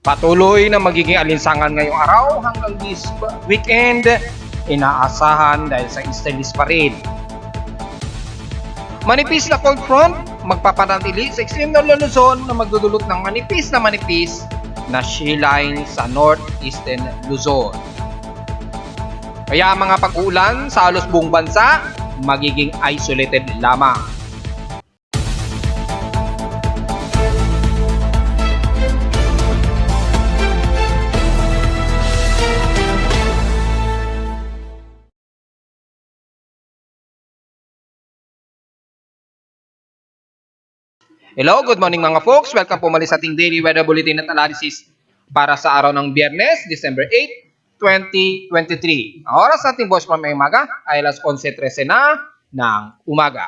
Patuloy na magiging alinsangan ngayong araw hanggang this weekend, inaasahan dahil sa easterlies pa rin. Manipis na cold front, magpapanatili sa extreme northern Luzon na magdudulot ng manipis na shearline sa northeastern Luzon. Kaya mga pag-ulan sa halos buong bansa, magiging isolated lamang. Hello, good morning mga folks. Welcome po muli sa ating daily weather bulletin at analysis para sa araw ng Biyernes, December 8, 2023. Ang oras nating boss from umaga ay alas 11:13 na ng umaga.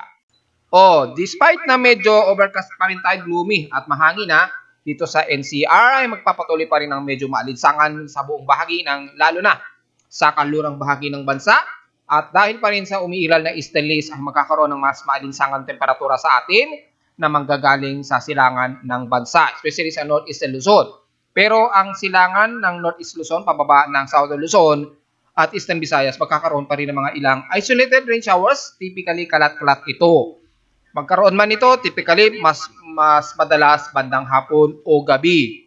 Despite na medyo overcast pa rin tayo, gloomy at mahangin na dito sa NCR, ay magpapatuloy pa rin ng medyo maalinsangan sa buong bahagi ng lalo na sa kanlurang bahagi ng bansa. At dahil pa rin sa umiiral na easterlies ay magkakaroon ng mas maalinsangan temperatura sa atin na manggagaling sa silangan ng bansa, especially sa Northeastern Luzon. Pero ang silangan ng Northeast Luzon, pababa ng Southern Luzon at Eastern Visayas, magkakaroon pa rin ng mga ilang isolated rain showers, typically kalat-kalat ito. Magkaroon man ito, typically mas madalas bandang hapon o gabi.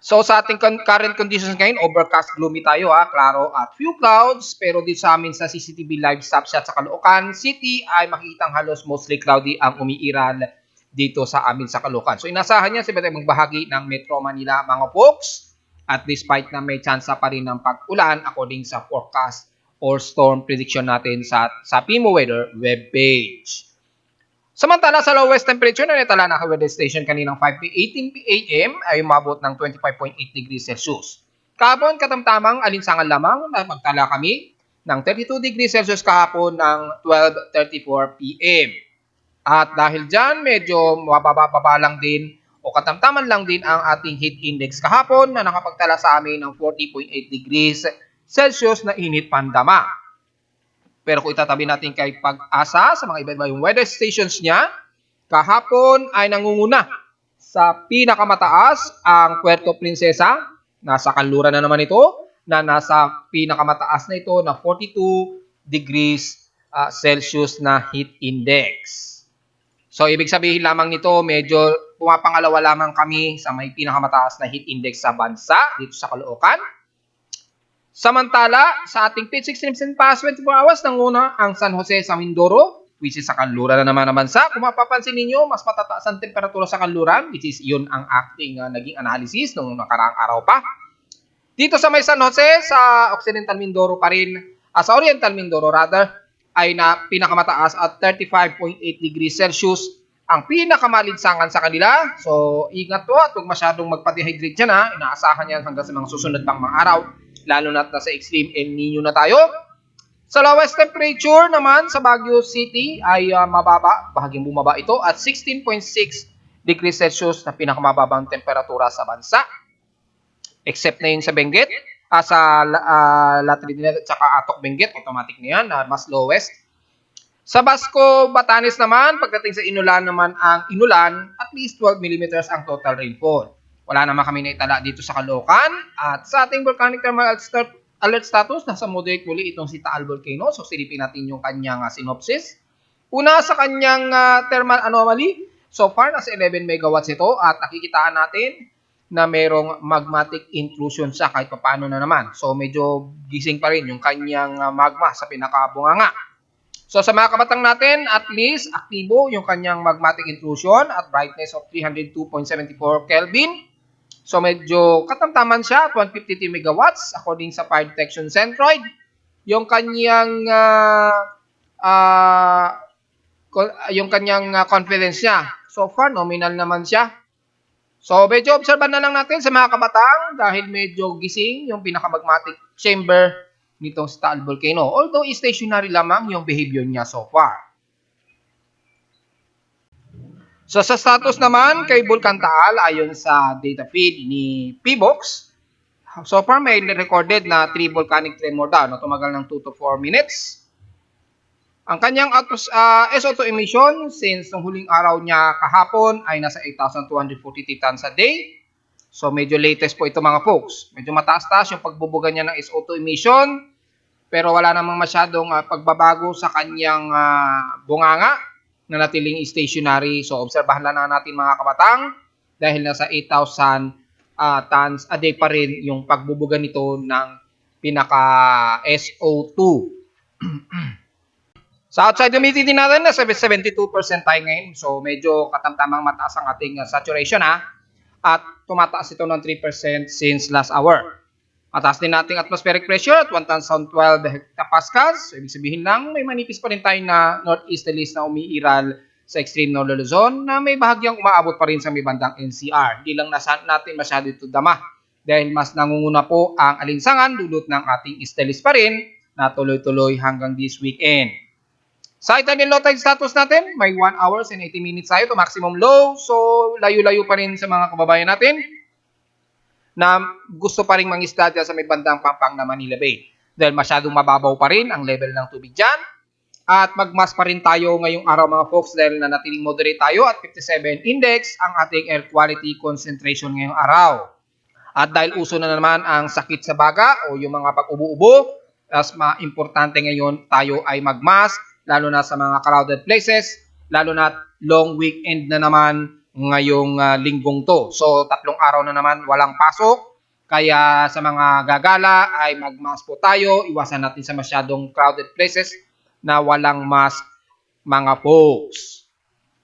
So sa ating current conditions ngayon, overcast, gloomy tayo klaro at few clouds, pero dito sa amin sa CCTV live snapshot sa Caloocan City ay makikitang halos mostly cloudy ang umiiral dito sa amin sa Caloocan. So inasahan niya sa iba't ibang bahagi ng Metro Manila mga folks, at despite na may chance pa rin ng pag-ulan according sa forecast or storm prediction natin sa PIMO Weather webpage. Samantala sa lowest temperature na natala na weather station kaninang 5:18 AM ay umabot ng 25.8 degrees Celsius. Kahapon katamtamang alinsangan lamang na magtala kami ng 32 degrees Celsius kahapon ng 12:34 PM. At dahil dyan, medyo mababa lang din o katamtaman lang din ang ating heat index kahapon na nakapagtala sa amin ng 40.8 degrees Celsius na init pandama. Pero kung itatabi natin kay Pag-asa sa mga iba-ibang weather stations niya, kahapon ay nangunguna sa pinakamataas ang Puerto Princesa, nasa kanluran na naman ito, na nasa pinakamataas na ito na 42 degrees Celsius na heat index. So, ibig sabihin lamang nito, medyo pumapangalawa lamang kami sa may pinakamataas na heat index sa bansa, dito sa Caloocan. Samantala, sa ating PIT 16% past 24 hours, nanguna ang San Jose sa Mindoro, which is sa kanluran na naman ng bansa. Kung mapapansin ninyo, mas matataas ang temperatura sa kanluran, which is yun ang acting naging analysis nung nakaraang araw pa. Dito sa may San Jose, sa Occidental Mindoro pa rin, sa Oriental Mindoro rather, ay na pinakamataas at 35.8 degrees Celsius ang pinakamalinsangan sa kanila. So, ingat po at huwag masyadong magpa-dehydrate dyan Inaasahan yan hanggang sa mga susunod pang mga araw, lalo na sa extreme El Nino na tayo. Sa lowest temperature naman sa Baguio City ay mababa, bahagyang bumaba ito at 16.6 degrees Celsius na pinakamababang temperatura sa bansa. Except na yun sa Benguet, sa La Trinidad at saka Atok Benguet, automatic na yan, mas lowest. Sa Basco, Batanes naman, pagdating sa Inulan naman ang Inulan, at least 12 mm ang total rainfall. Wala naman kami naitala dito sa Caloocan. At sa ating volcanic thermal alert status, nasa moderate muli itong si Taal Volcano. So silipin natin yung kanyang synopsis. Una sa kanyang thermal anomaly, so far nasa 11 megawatts ito at nakikitaan natin na merong magmatic intrusion siya kahit paano na naman. So medyo gising pa rin yung kanyang magma sa pinakabunganga. So sa mga kabatang natin, at least aktibo yung kanyang magmatic intrusion at brightness of 302.74 Kelvin. So medyo katamtaman siya, 152 megawatts according sa Fire Detection Centroid. Yung kanyang confidence niya, so far nominal naman siya. So medyo obserban na lang natin sa mga kabatang dahil medyo gising yung pinakamagmatic chamber nitong Taal Volcano. Although stationary lamang yung behavior niya so far. So sa status naman kay Bulkan Taal, ayon sa data feed ni PBOX, so far may recorded na 3 volcanic tremor daw na tumagal ng 2 to 4 minutes. Ang kanyang SO2 emission since nung huling araw niya kahapon ay nasa 8,243 tons a day. So medyo latest po ito mga folks. Medyo mataas-taas yung pagbubuga niya ng SO2 emission, pero wala namang masyadong pagbabago sa kanyang bunganga na natiling stationary. So obserbahan lang natin mga kabatang dahil nasa 8,000 tons a day pa rin yung pagbubuga nito ng pinaka SO2. Sa outside humidity natin, nasa 72% tayo ngayon. So medyo katamtamang mataas ang ating saturation at tumataas ito ng 3% since last hour. Mataas din nating atmospheric pressure at 1,012 hectopascals. So ibig sabihin lang, may manipis pa rin tayo na northeasterlies na umiiral sa extreme northern Luzon na may bahagyang umaabot pa rin sa may bandang NCR. Di lang natin masyado ito dama dahil mas nangunguna po ang alinsangan dulot ng ating easterlies pa rin na tuloy-tuloy hanggang this weekend. Sa high tide and low tide status natin, may 1 hours and 80 minutes tayo to maximum low. So, layo-layo pa rin sa mga kababayan natin na gusto pa rin mangisda dyan sa may bandang Pampang na Manila Bay. Dahil masyadong mababaw pa rin ang level ng tubig dyan. At magmas pa rin tayo ngayong araw mga folks dahil nanatiling moderate tayo at 57 index ang ating air quality concentration ngayong araw. At dahil uso na naman ang sakit sa baga o yung mga pag-ubo-ubo, mas importante ngayon tayo ay magmas lalo na sa mga crowded places, lalo na long weekend na naman ngayong linggong to. So, 3 araw na naman walang pasok, kaya sa mga gagala ay magmask po tayo, iwasan natin sa masyadong crowded places na walang mask mga folks.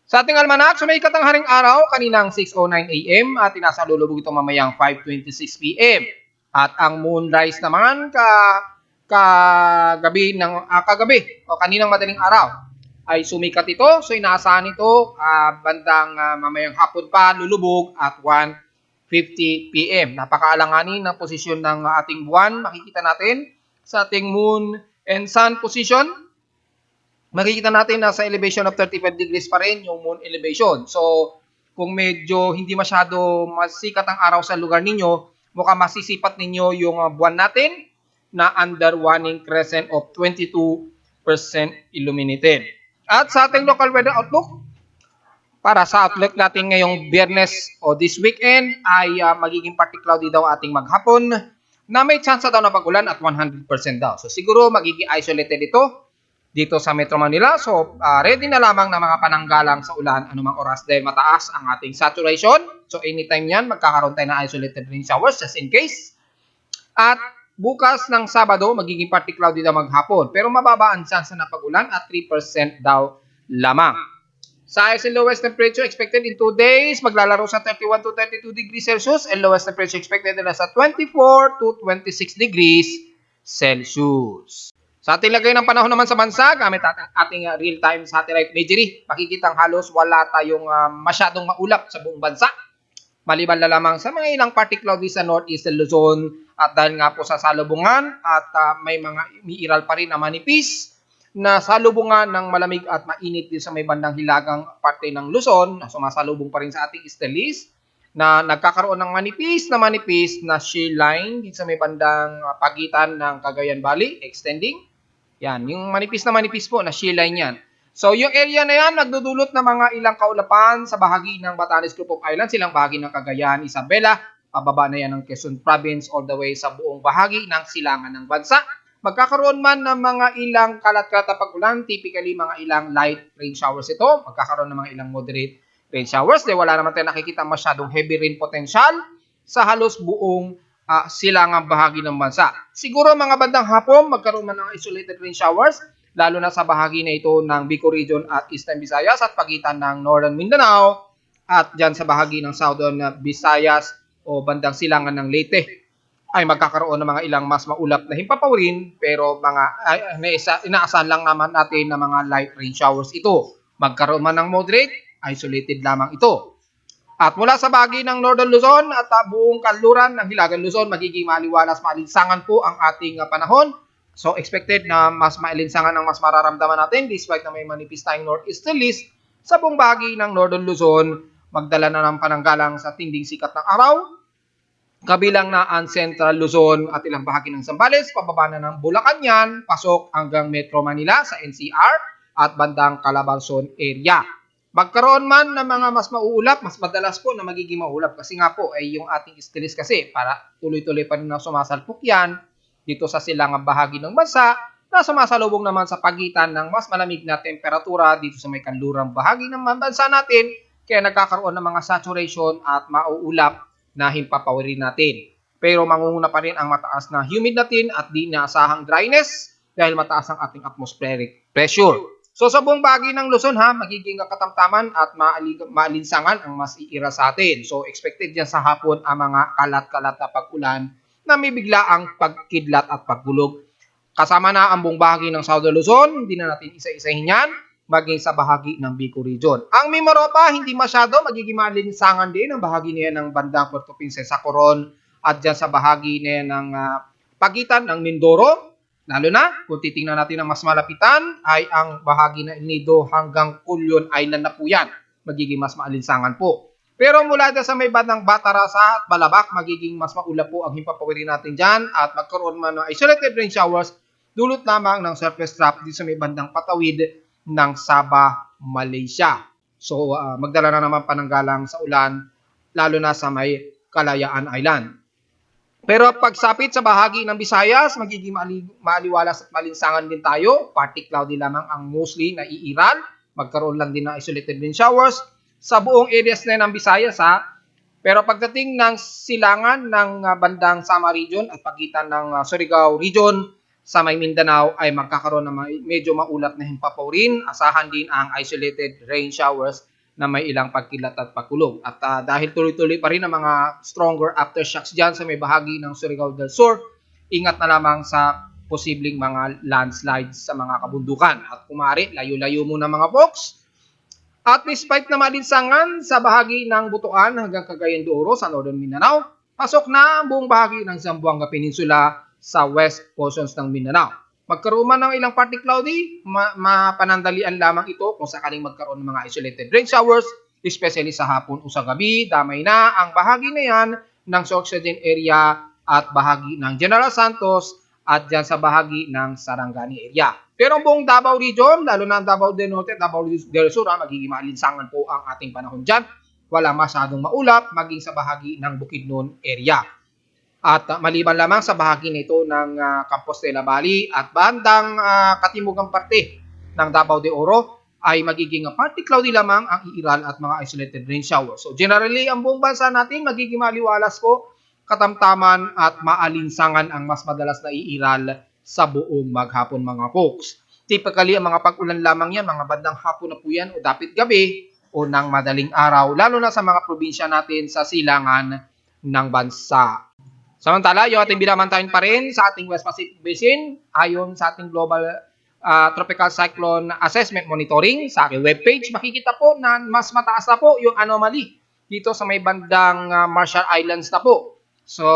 Sa ating almanak, sumikat ang haring araw kaninang 6:09 AM at inasalulubog ito mamayang 5:26 PM. At ang moonrise naman kagabi o kaninang madaling araw ay sumikat ito. So inaasahan ito bandang mamayang hapon pa lulubog at 1:50 PM. Napakaalanganin ng posisyon ng ating buwan. Makikita natin sa ating moon and sun position. Makikita natin na sa elevation of 35 degrees pa rin yung moon elevation. So kung medyo hindi masyado masikat ang araw sa lugar ninyo, mukhang masisipat ninyo yung buwan natin na under waning crescent of 22% illuminated. At sa ating local weather outlook, para sa outlook natin ngayong Biyernes o this weekend ay magiging partly cloudy daw ating maghapon na may chance daw na pag-ulan at 100% daw. So siguro magiging isolated ito dito sa Metro Manila. So ready na lamang na mga pananggalang sa ulan anumang oras dahil mataas ang ating saturation. So anytime yan magkakaroon tayo ng isolated rain showers just in case. At bukas ng Sabado, magiging partly cloudy daw maghapon. Pero mababa ang chance na pag-ulan at 3% daw lamang. Sa highest and lowest temperature expected in 2 days, maglalaro sa 31 to 32 degrees Celsius and lowest temperature expected na sa 24 to 26 degrees Celsius. Sa ating lagay ng panahon naman sa bansa, gamit ating real-time satellite imagery, makikitang halos wala tayong masyadong maulap sa buong bansa. Maliban na lamang sa mga ilang partly cloudy sa northeastern Luzon at dahil nga po sa salubungan at may mga umiiral pa rin na manipis na salubungan ng malamig at mainit din sa may bandang hilagang parte ng Luzon na sumasalubong pa rin sa ating easterlies na nagkakaroon ng manipis na shear line din sa may bandang pagitan ng Cagayan Valley extending. Yan, yung manipis po na shear line yan. So, yung area na yan, nagdudulot ng mga ilang kaulapan sa bahagi ng Batanes Group of Islands, silang bahagi ng Cagayan, Isabela, pababa na yan ng Quezon Province all the way sa buong bahagi ng silangan ng bansa. Magkakaroon man ng mga ilang kalat-kalat na pag-ulan, typically mga ilang light rain showers ito. Magkakaroon ng mga ilang moderate rain showers. Dahil wala naman tayo nakikita masyadong heavy rain potential sa halos buong silangang bahagi ng bansa. Siguro mga bandang hapon, magkaroon man ng isolated rain showers, lalo na sa bahagi na ito ng Bicol Region at Eastern Visayas at pagitan ng Northern Mindanao at dyan sa bahagi ng Southern Visayas o bandang silangan ng Leyte ay magkakaroon ng mga ilang mas maulap na himpapawin pero inaasahan lang naman natin na mga light rain showers ito. Magkaroon man ng moderate, isolated lamang ito. At mula sa bahagi ng Northern Luzon at buong kanluran ng Hilagang Luzon, magiging maliwalas maalinsangan po ang ating panahon. So, expected na mas mailinsangan ang mas mararamdaman natin despite na may manipis tayong northeasterlies sa buong bahagi ng Northern Luzon. Magdala na ng pananggalang sa tinding sikat ng araw. Kabilang na ang Central Luzon at ilang bahagi ng Zambales, pababa na ng Bulacan yan, pasok hanggang Metro Manila sa NCR at bandang Calabarzon area. Magkaroon man ng mga mas mauulap, mas madalas po na magiging maulap kasi nga po ay yung ating stilis kasi para tuloy-tuloy pa rin na sumasalpok yan dito sa silangang bahagi ng bansa na sumasalubong naman sa pagitan ng mas malamig na temperatura dito sa may kanlurang bahagi ng bansa natin kaya nagkakaroon ng mga saturation at mauulap na himpapawirin natin. Pero mangunguna pa rin ang mataas na humid natin at di inaasahang dryness dahil mataas ang ating atmospheric pressure. So sa buong bahagi ng Luzon magiging katamtaman at maalinsangan ang mas iira sa atin. So expected yan sa hapon ang mga kalat-kalat na pag-ulan na may biglaang pagkidlat at paggulog. Kasama na ang buong bahagi ng Southern Luzon, hindi na natin isa-isahin yan, maging sa bahagi ng Bicol Region. Ang Mimaropa, hindi masyado, magiging maalinsangan din ang bahagi niya ng bandang Puerto Princesa, Coron at dyan sa bahagi niya ng pagitan ng Mindoro. Lalo na, kung titingnan natin ang mas malapitan, ay ang bahagi ng Nido hanggang Culion Island na po yan. Magiging mas maalinsangan po. Pero mula dyan sa may bandang Batarasa at Balabac, magiging mas maulap po ang himpapawirin natin dyan at magkaroon man ng isolated rain showers, dulot lamang ng surface trap dito sa may bandang patawid ng Sabah, Malaysia. So, magdala na naman pananggalang sa ulan, lalo na sa may Kalayaan Island. Pero pagsapit sa bahagi ng Visayas, magiging maaliwalas at malinsangan din tayo. Partly cloudy lamang ang mostly na iiral. Magkaroon lang din ng isolated rain showers sa buong areas na ng Visayas Pero pagdating ng silangan ng bandang Samar Region at pagitan ng Surigao Region sa may Mindanao ay magkakaroon ng medyo maulap na himpapawirin. Asahan din ang isolated rain showers na may ilang pagkilat at pagkulog. At dahil tuloy-tuloy pa rin ang mga stronger aftershocks dyan sa may bahagi ng Surigao del Sur, ingat na lamang sa posibleng mga landslides sa mga kabundukan. At kumari, layo-layo muna mga folks. At despite na malinsangan sa bahagi ng Butuan hanggang Cagayan de Oro sa Northern Mindanao, pasok na ang buong bahagi ng Zamboanga Peninsula sa west portions ng Mindanao. Magkaroon man ng ilang partly cloudy, mapanandalian lamang ito kung sakaling magkaroon ng mga isolated rain showers, especially sa hapon o sa gabi. Damay na ang bahagi na yan ng Sorsogon area at bahagi ng General Santos at dyan sa bahagi ng Sarangani area. Pero ang buong Davao Region, lalo na ang Davao del Norte at Davao del Sur, magiging maalinsangan po ang ating panahon dyan. Wala masyadong maulap, maging sa bahagi ng Bukidnon area. At maliban lamang sa bahagi nito ng Campos de la Bali at bandang katimugang parte ng Davao de Oro ay magiging partly cloudy lamang ang iiral at mga isolated rain showers. So generally, ang buong bansa natin magiging maliwalas po, katamtaman at maalinsangan ang mas madalas na iiral sa buong maghapon mga folks. Typically, ang mga pag-ulan lamang yan, mga bandang hapon na po yan o dapit gabi o ng madaling araw, lalo na sa mga probinsya natin sa silangan ng bansa. Samantala, yung ating binabantayan pa rin sa ating West Pacific Basin, ayon sa ating Global Tropical Cyclone Assessment Monitoring sa aking webpage, makikita po na mas mataas na po yung anomaly dito sa may bandang Marshall Islands na po. So,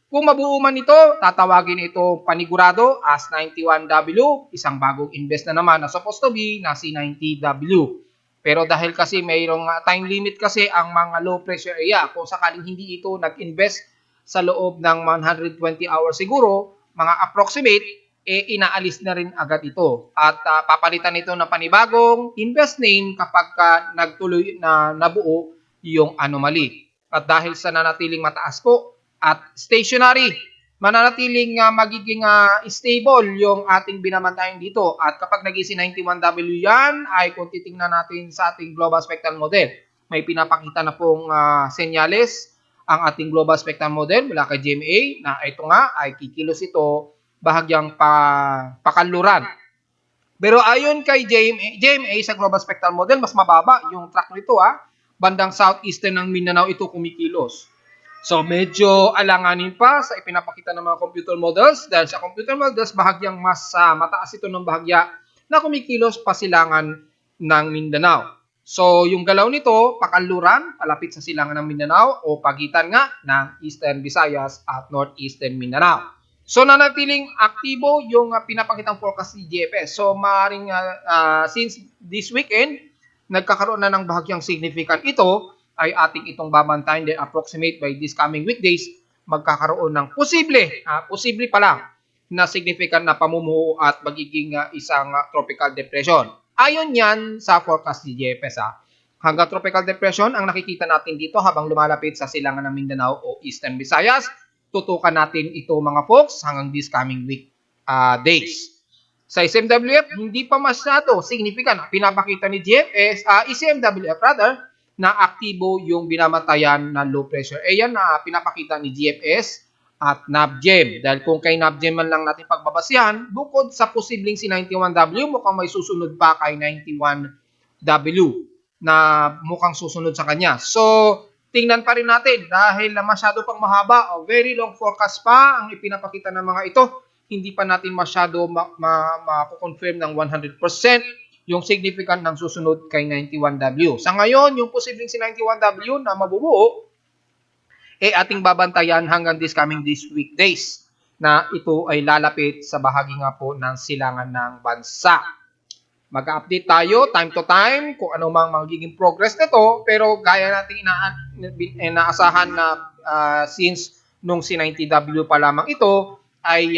kung mabuo man ito, tatawagin ito panigurado as 91W, isang bagong invest na naman na supposed to be na C90W. Pero dahil kasi mayroong time limit kasi ang mga low pressure area, kung sakaling hindi ito nag-invest sa loob ng 120 hours siguro, mga approximate, inaalis na rin agad ito. At papalitan ito ng panibagong invest name kapag nagtuloy na nabuo yung anomaly. At dahil sa nanatiling mataas po at stationary, mananatiling magiging stable yung ating binabantayan dito. At kapag nag-isi 91W yan, ay kung titingnan natin sa ating global spectral model, may pinapakita na pong senyales ang ating global spectral model mula kay GMA na ito nga ay kikilos ito bahagyang pakanluran. Pero ayon kay GMA sa global spectral model, mas mababa yung track nito bandang southeastern ng Mindanao ito kumikilos. So medyo alanganin pa sa ipinapakita ng mga computer models dahil sa computer models bahagyang mas mataas ito ng bahagya na kumikilos pasilangan ng Mindanao. So, yung galaw nito, pakanluran, palapit sa silangan ng Mindanao o pagitan nga ng Eastern Visayas at Northeastern Mindanao. So, nanatiling aktibo yung pinapakitang forecast ni GFS. So, maaaring since this weekend, nagkakaroon na ng bahagyang significant ito, ay ating itong babantayan din approximate by this coming weekdays, magkakaroon ng posible pa lang na significant na pamumuo at magiging isang tropical depression. Ayon yan sa forecast ni GFS hanggang tropical depression ang nakikita natin dito habang lumalapit sa silangan ng Mindanao o Eastern Visayas. Tutukan natin ito mga folks hanggang this coming week days. Sa SMWF, hindi pa masyado significant. Pinapakita ni ECMWF rather, na aktibo yung binamatayan na low pressure area na pinapakita ni GFS at NABGEM. Dahil kung kay NABGEM man lang natin pagbabasihan, bukod sa posibleng si 91W, mukhang may susunod pa kay 91W na mukhang susunod sa kanya. So, tingnan pa rin natin dahil masyado pang mahaba o very long forecast pa ang ipinapakita ng mga ito. Hindi pa natin masyado ma-confirm ng 100% yung significant ng susunod kay 91W. Sa ngayon, yung posibleng si 91W na mabubuo, ating babantayan hanggang this weekdays na ito ay lalapit sa bahagi nga po ng silangan ng bansa. Mag-update tayo time to time kung ano mang magiging progress nito, pero gaya nating inaasahan na since nung si 90W pa lamang ito, ay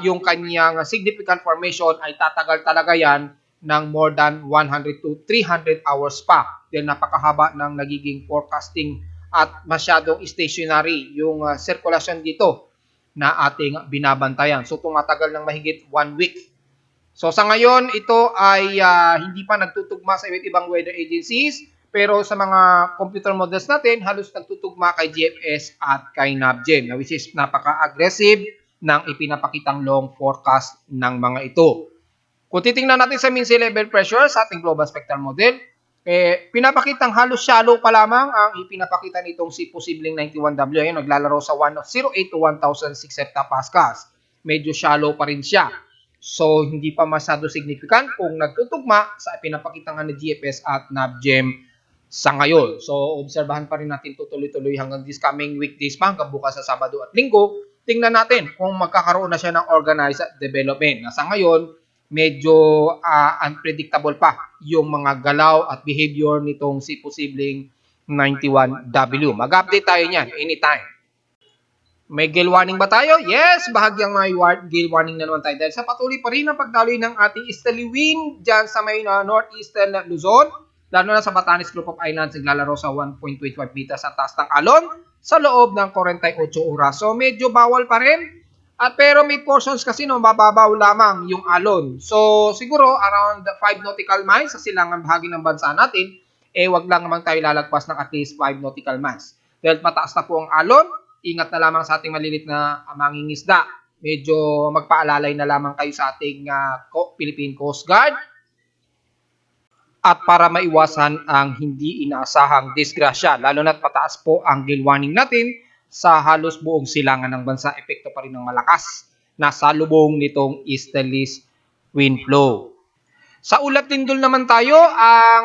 yung kanyang significant formation ay tatagal talaga yan ng more than 100 to 300 hours pa. Dahil napakahaba ng nagiging forecasting at masyadong stationary yung sirkulasyon dito na ating binabantayan. So tumatagal ng mahigit 1 week. So sa ngayon, ito ay hindi pa nagtutugma sa iba't ibang weather agencies, pero sa mga computer models natin, halos nagtutugma kay GFS at kay NABGEM, which is napaka-aggressive ng ipinapakitang long forecast ng mga ito. Kung titingnan natin sa mean sea level pressure sa ating global spectral model, pinapakitang halos shallow pa lamang ang ipinapakita nitong si posibleng 91W. Ayun, naglalaro sa 108 to 1,006 hectopascals. Medyo shallow pa rin siya. So, hindi pa masyado significant kung nagtutugma sa pinapakita nga ni GFS at NABGEM sa ngayon. So, obserbahan pa rin natin tuloy-tuloy hanggang this coming weekdays pa, hanggang bukas sa Sabado at Linggo. Tingnan natin kung magkakaroon na siya ng organized development. Sa ngayon, medyo unpredictable pa yung mga galaw at behavior nitong si posibleng 91W. Mag-update tayo niyan anytime. May gale warning ba tayo? Yes, bahagyang may gale warning na naman tayo dahil sa patuloy pa rin ang pagdaloy ng ating easterly wind dyan sa may northeastern Luzon, lalo na sa Batanes Group of Islands, naglalaro sa 1.25 meters ang taas ng alon sa loob ng 48 oras. So medyo bawal pa rin. Pero may portions kasi mababaw lamang yung alon. So siguro around 5 nautical miles sa silangan bahagi ng bansa natin, wag lang naman tayo lalagpas ng at least 5 nautical miles. Dahil mataas na po ang alon, ingat na lamang sa ating malilit na mangingisda. Medyo magpaalalay na lamang kayo sa ating Philippine Coast Guard. At para maiwasan ang hindi inaasahang disgrasya, lalo na't pataas po ang gale warning natin, sa halos buong silangan ng bansa, epekto pa rin ng malakas na salubong nitong easterly wind flow. Sa ulat lindol naman tayo,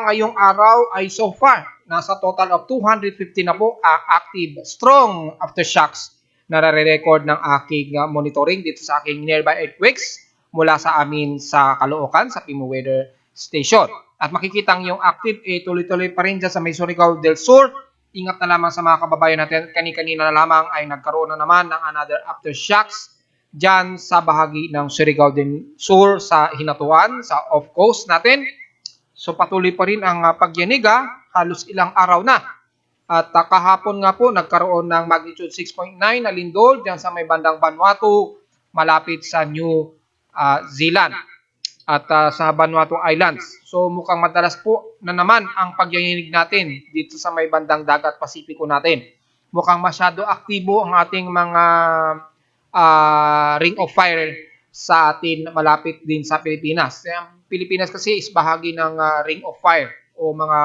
ngayong araw ay so far, nasa total of 250 na po ang active strong aftershocks na nare-record ng aking monitoring dito sa aking nearby earthquakes mula sa amin sa Caloocan, sa Pimo Weather Station. At makikitang yung active, tuloy-tuloy pa rin dyan sa may Surigao del Sur. Ingat na lamang sa mga kababayan natin, kanina na lamang ay nagkaroon na naman ng another aftershocks dyan sa bahagi ng Surigao del Sur sa Hinatuan, sa off-coast natin. So patuloy pa rin ang pagyaniga, halos ilang araw na. At kahapon nga po, nagkaroon ng magnitude 6.9 na lindol dyan sa may bandang Vanuatu, malapit sa New Zealand at sa Vanuatu Islands. So mukhang madalas po na naman ang pagyayinig natin dito sa may bandang dagat Pasipiko natin. Mukhang masyado aktibo ang ating mga ring of fire sa atin malapit din sa Pilipinas. Ang Pilipinas kasi is bahagi ng ring of fire o mga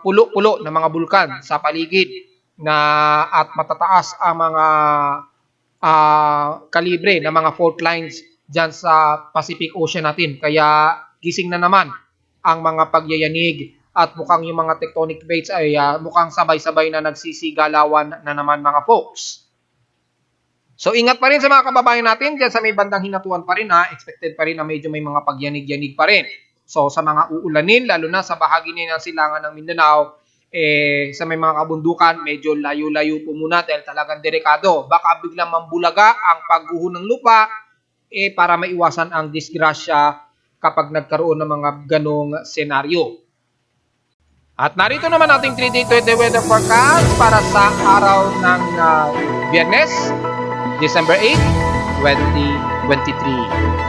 pulo-pulo na mga bulkan sa paligid na at matataas ang mga kalibre ng mga fault lines dyan sa Pacific Ocean natin. Kaya gising na naman ang mga pagyayanig at mukhang yung mga tectonic plates ay mukhang sabay-sabay na nagsisigalawan na naman mga folks. So ingat pa rin sa mga kababayan natin dyan sa may bandang Hinatuan pa rin expected pa rin na medyo may mga pagyanig-yanig pa rin. So sa mga uulanin, lalo na sa bahagi ng silangan ng Mindanao, sa may mga kabundukan, medyo layo-layo po muna dahil talagang delikado. Baka biglang mambulaga ang pagguho ng lupa para maiwasan ang disgrasya kapag nagkaroon ng mga ganong senaryo. At narito naman ating 3-day 20 weather forecast para sa araw ng Biyernes, December 8, 2023.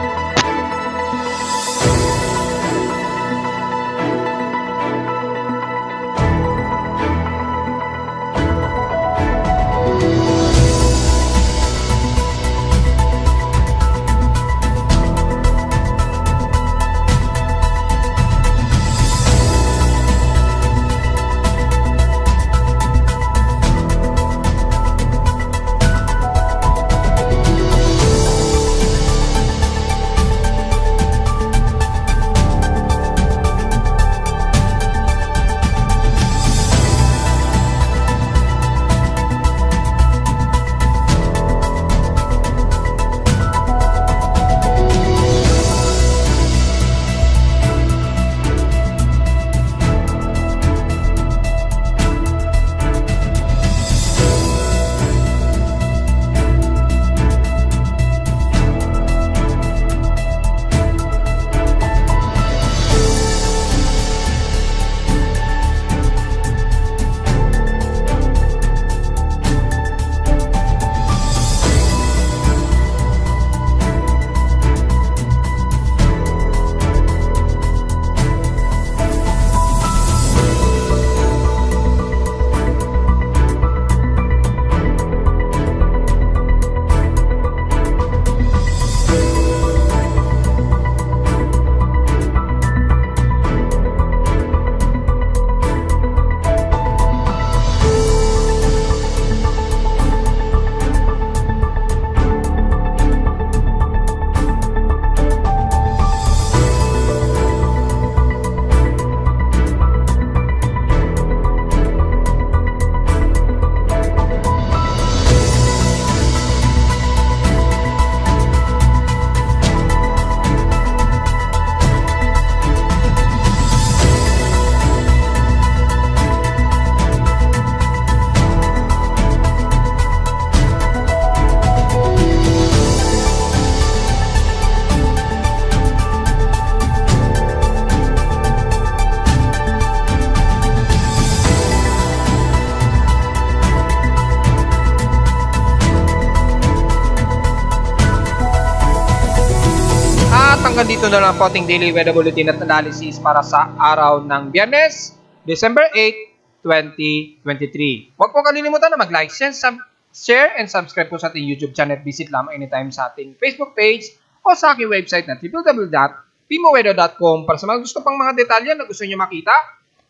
Hanggang dito na lang po ating daily weather bulletin at analysis para sa araw ng Biyernes, December 8, 2023. Huwag po kalilimutan na mag-like, share, and subscribe po sa ating YouTube channel. Visit lamang anytime sa ating Facebook page o sa aking website na www.pimoweather.com para sa mga gusto pang mga detalye na gusto nyo makita,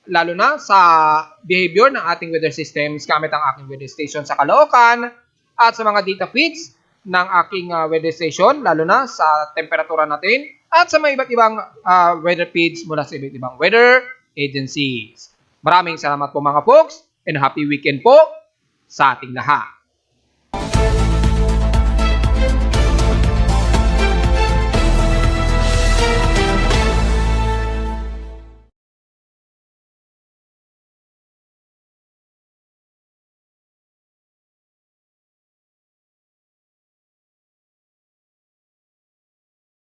lalo na sa behavior ng ating weather systems gamit ang aking weather station sa Caloocan at sa mga data feeds ng aking weather station, lalo na sa temperatura natin at sa mga iba't ibang weather feeds mula sa iba't ibang weather agencies. Maraming salamat po mga folks and happy weekend po sa ating lahat.